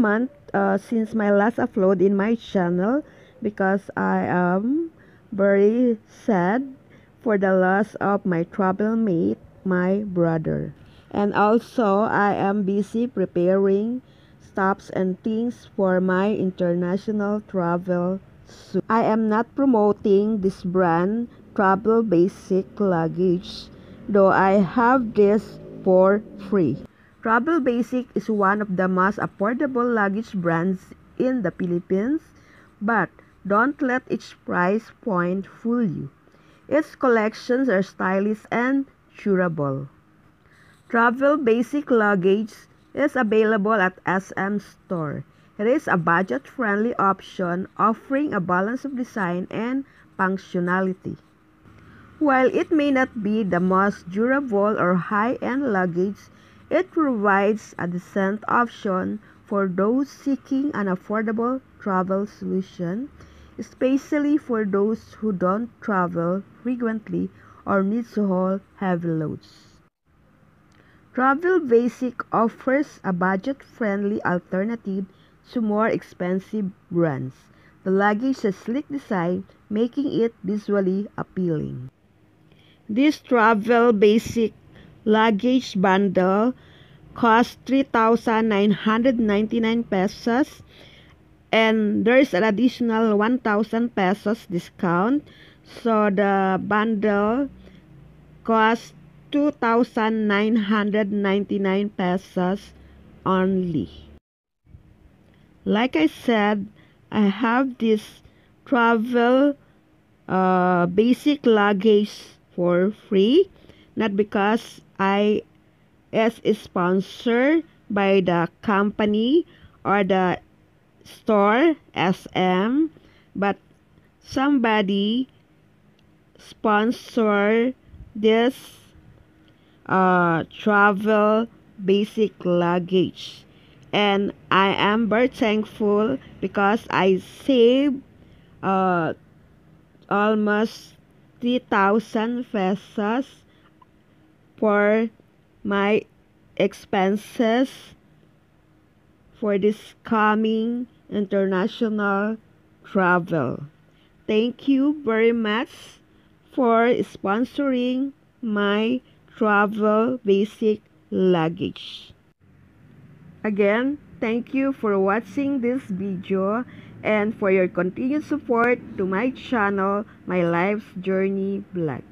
month since my last upload in my channel because I am very sad for the loss of my travel mate, my brother. And also, I am busy preparing stops and things for my international travel soon. I am not promoting this brand, Travel Basic Luggage, though I have this for free. Travel Basic is one of the most affordable luggage brands in the Philippines, but don't let its price point fool you. Its collections are stylish and durable. Travel Basic Luggage is available at SM Store. It is a budget-friendly option offering a balance of design and functionality. While it may not be the most durable or high-end luggage, it provides a decent option for those seeking an affordable travel solution, especially for those who don't travel frequently or need to haul heavy loads. Travel Basic offers a budget-friendly alternative to more expensive brands. The luggage has sleek design, making it visually appealing. This Travel Basic luggage bundle costs 3,999 pesos, and there is an additional 1,000 pesos discount, so the bundle costs 2,999 pesos only. Like I said, I have this travel basic luggage for free, not because I is sponsored by the company or the store SM, but somebody sponsor this travel basic luggage, and I am very thankful because I saved almost 3,000 pesos for my expenses for this coming international travel. Thank you very much for sponsoring my travel basic luggage. Again, thank you for watching this video and for your continued support to my channel, My Life's Journey Vlog.